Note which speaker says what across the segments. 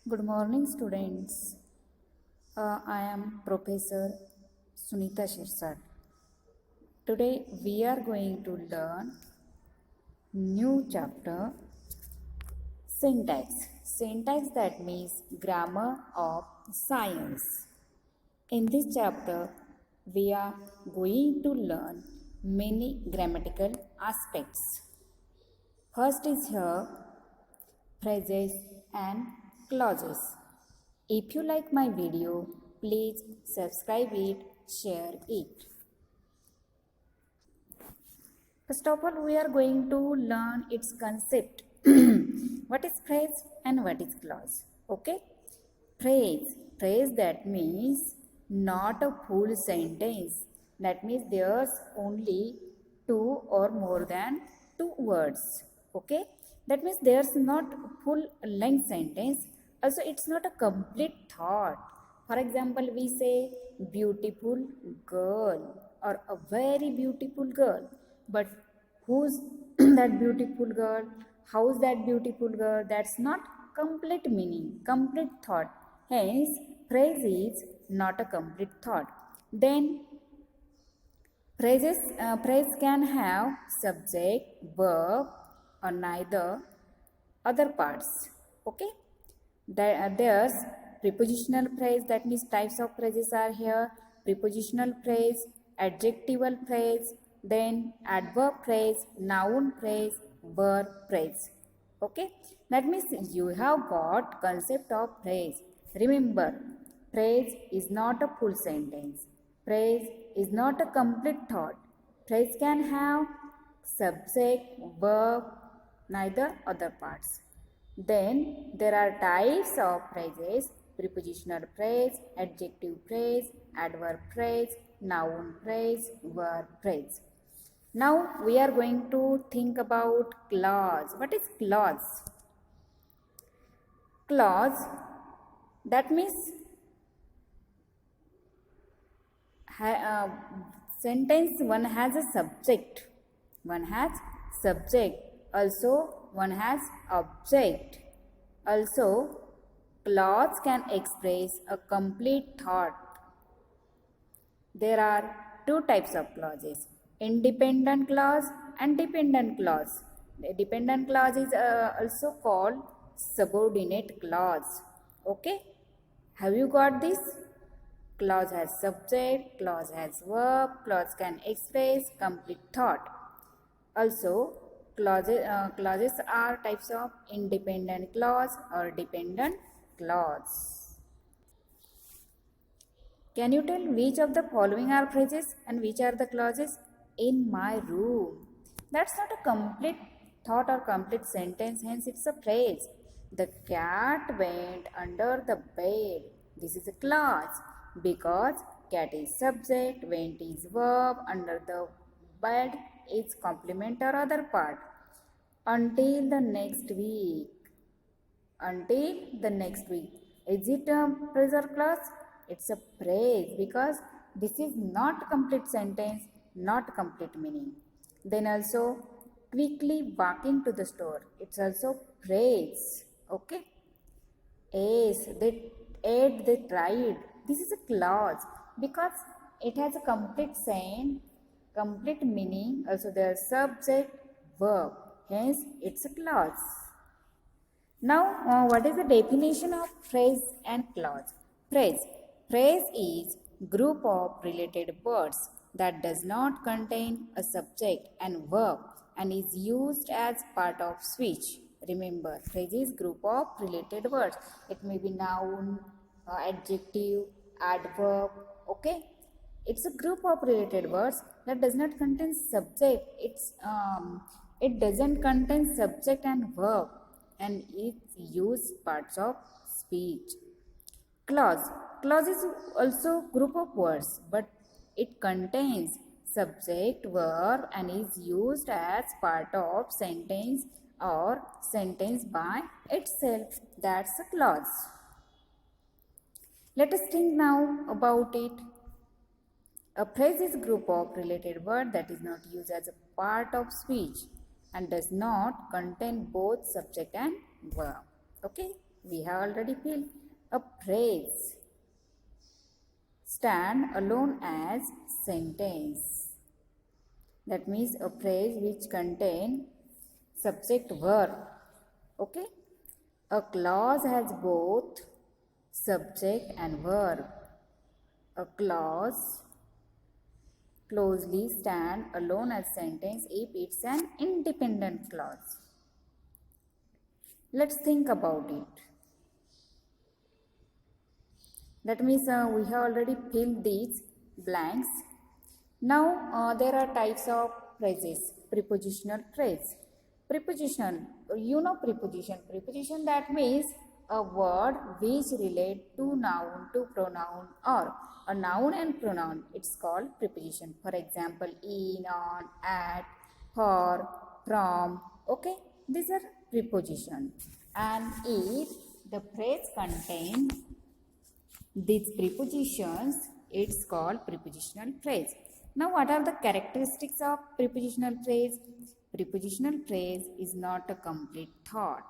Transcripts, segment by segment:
Speaker 1: Good morning, students. I am Professor Sunita SHIRSAT. Today we are going to learn new chapter syntax. Syntax, that means grammar of science. In this chapter we are going to learn many grammatical aspects. First is here phrases and clauses. If you like my video, please subscribe it, share it. First of all, we are going to learn its concept. What is phrase and what is clause? Okay? Phrase, that means not a full sentence. That means there's only two or more than two words. Okay? That means there's not full length sentence. Also, it's not a complete thought. For example, we say beautiful girl or a very beautiful girl. But who's that beautiful girl? How's that beautiful girl? That's not complete meaning, complete thought. Hence, phrase is not a complete thought. Then, phrase can have subject, verb, or neither other parts. Okay? There's prepositional phrase, that means types of phrases are here. Prepositional phrase, adjectival phrase, then adverb phrase, noun phrase, verb phrase. Okay, that means you have got concept of phrase. Remember, phrase is not a full sentence. Phrase is not a complete thought. Phrase can have subject, verb, neither other parts. Then there are types of phrases: prepositional phrase, adjective phrase, adverb phrase, noun phrase, verb phrase. Now we are going to think about clause. What is clause? Clause, that means sentence one has a subject. One has subject. Also one has object. Also, clause can express a complete thought. There are two types of clauses: independent clause and dependent clause. The dependent clause is also called subordinate clause. Okay? Have you got this? Clause has subject, clause has verb, clause can express complete thought. Also, clauses are types of independent clause or dependent clause. Can you tell which of the following are phrases and which are the clauses? In my room. That's not a complete thought or complete sentence, hence it's a phrase. The cat went under the bed. This is a clause because cat is subject, went is verb, under the bed is complement or other part. Until the next week. Until the next week. Is it a phrase or clause? It's a phrase because this is not complete sentence, not complete meaning. Then also quickly walking to the store. It's also phrase. Okay. Yes, they ate, they tried. This is a clause because it has a complete sense, complete meaning. Also there is subject, verb. Hence, it's a clause. Now, what is the definition of phrase and clause? Phrase is group of related words that does not contain a subject and verb and is used as part of speech. Remember, phrase is group of related words. It may be noun, adjective, adverb. Okay, it's a group of related words that does not contain subject. It doesn't contain subject and verb, and it use parts of speech. Clause is also group of words, but it contains subject, verb, and is used as part of sentence or sentence by itself. That's a clause. Let us think now about it. A phrase is a group of related words that is not used as a part of speech and does not contain both subject and verb. Okay. We have already filled. A phrase stand alone as sentence. That means a phrase which contain subject verb. Okay. A clause has both subject and verb. A clause closely stand alone as sentence if it's an independent clause. Let's think about it. That means we have already filled these blanks. Now there are types of phrases. Prepositional phrase. Preposition, you know preposition. Preposition, that means a word which relate to noun, to pronoun, or a noun and pronoun. It's called preposition. For example, in, on, at, for, from. Okay, these are preposition. And if the phrase contains these prepositions, it's called prepositional phrase. Now, what are the characteristics of prepositional phrase? Prepositional phrase is not a complete thought.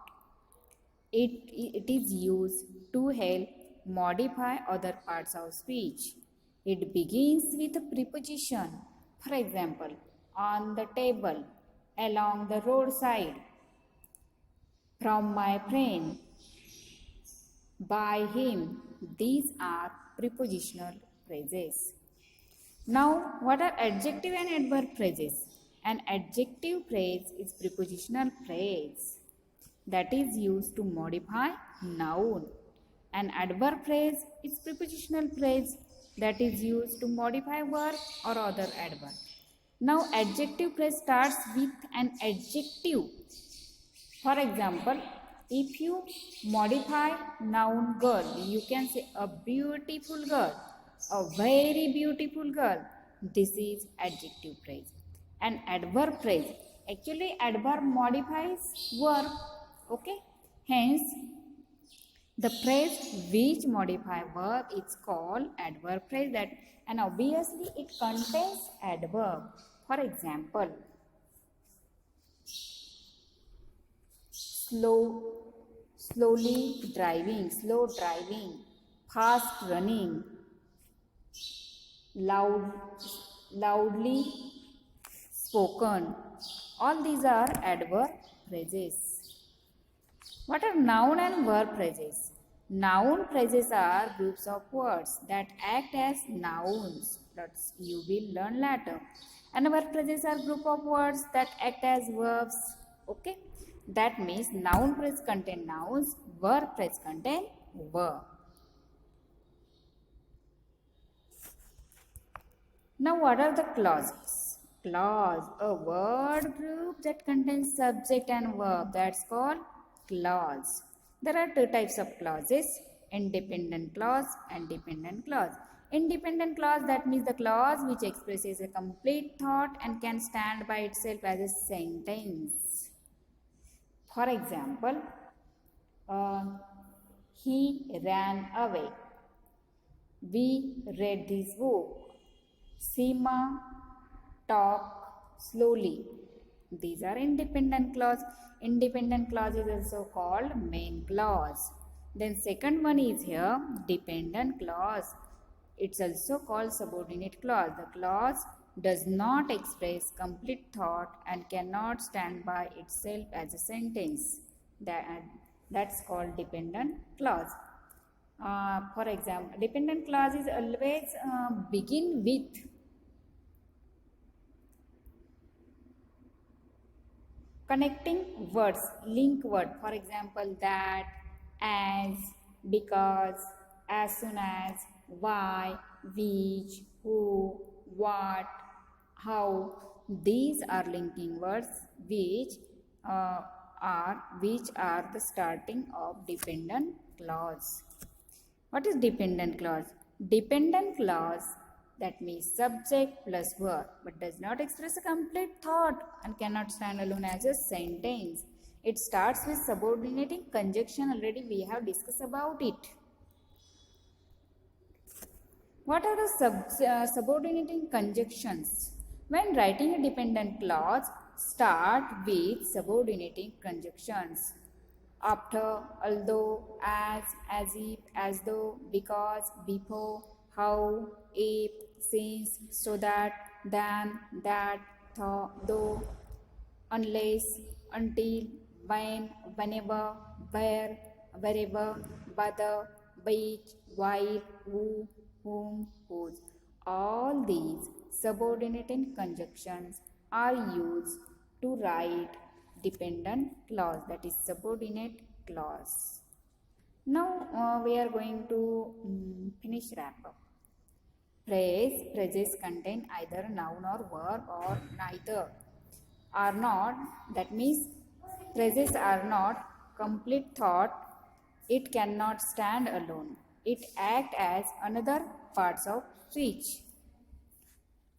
Speaker 1: It is used to help modify other parts of speech. It begins with a preposition. For example, on the table, along the roadside, from my friend, by him. These are prepositional phrases. Now, what are adjective and adverb phrases? An adjective phrase is prepositional phrase that is used to modify noun. An adverb phrase is prepositional phrase that is used to modify verb or other adverb. Now, adjective phrase starts with an adjective. For example, if you modify noun girl, you can say a beautiful girl, a very beautiful girl. This is adjective phrase. An adverb phrase. Actually, adverb modifies verb. Okay. Hence, the phrase which modify verb is called adverb phrase. And obviously it contains adverb. For example, slowly driving, slow driving, fast running, loudly spoken. All these are adverb phrases. What are noun and verb phrases? Noun phrases are groups of words that act as nouns. That's you will learn later. And verb phrases are group of words that act as verbs. Okay. That means noun phrase contain nouns, verb phrase contain verb. Now what are the clauses? Clause, a word group that contains subject and verb. That's called clause. There are two types of clauses, independent clause and dependent clause. Independent clause, that means the clause which expresses a complete thought and can stand by itself as a sentence. For example, he ran away. We read this book. Seema talk slowly. These are independent clause. Independent clause is also called main clause. Then second one is here dependent clause. It's also called subordinate clause. The clause does not express complete thought and cannot stand by itself as a sentence. That's called dependent clause. For example, dependent clause is always begin with connecting words, link word. For example, that, as, because, as soon as, why, which, who, what, how. These are linking words which are the starting of dependent clause. What is dependent clause? Dependent clause, that means subject plus verb, but does not express a complete thought and cannot stand alone as a sentence. It starts with subordinating conjunction. Already we have discussed about it. What are the subordinating conjunctions? When writing a dependent clause, start with subordinating conjunctions. after, although, as if, as though, because, before, how, if, since, so that, than, that, though, unless, until, when, whenever, where, wherever, whether, which, while, who, whom, whose. All these subordinate conjunctions are used to write dependent clause, that is subordinate clause. Now we are going to finish wrap up. Phrases contain either noun or verb or neither. Are not, that means phrases are not complete thought. It cannot stand alone. It act as another parts of speech.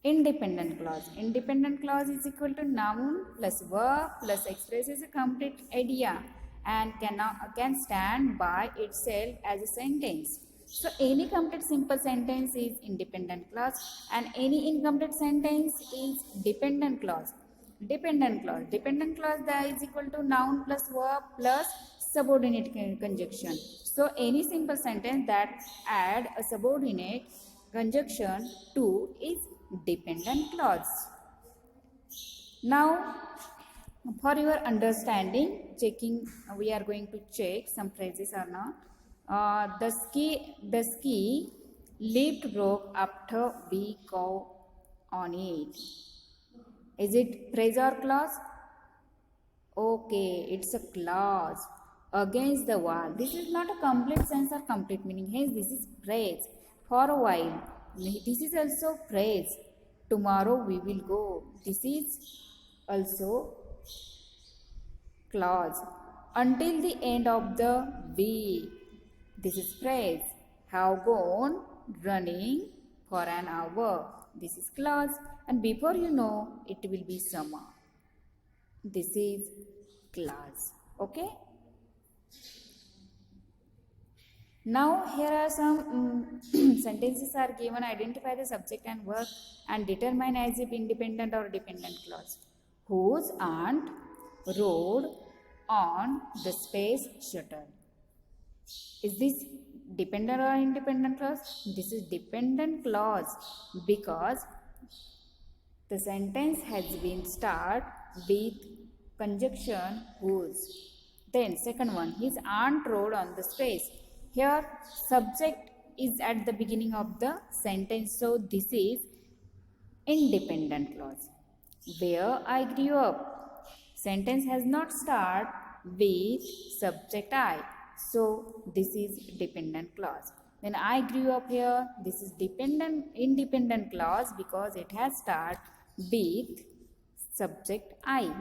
Speaker 1: Independent clause. Independent clause is equal to noun plus verb plus expresses a complete idea and can stand by itself as a sentence. So any complete simple sentence is independent clause and any incomplete sentence is dependent clause. Dependent clause. Dependent clause that is equal to noun plus verb plus subordinate conjunction. So any simple sentence that add a subordinate conjunction to is dependent clause. Now for your understanding, we are going to check some phrases or not. The ski lift broke after we go on it. Is it phrase or clause? Okay, it's a clause. Against the wall. This is not a complete sense or complete meaning. Hence, this is phrase. For a while. This is also phrase. Tomorrow we will go. This is also clause. Until the end of the week. This is phrase. Have gone running for an hour. This is clause. And before you know, it will be summer. This is clause. Okay. Now here are some sentences are given. Identify the subject and verb and determine as if independent or dependent clause. Whose aunt rode on the space shuttle? Is this dependent or independent clause? This is dependent clause because the sentence has been start with conjunction whose. Then second one, his aunt rode on the space. Here subject is at the beginning of the sentence, so this is independent clause. Where I grew up. Sentence has not start with subject I, so this is dependent clause. Then I grew up here. This is independent clause because it has start with subject I.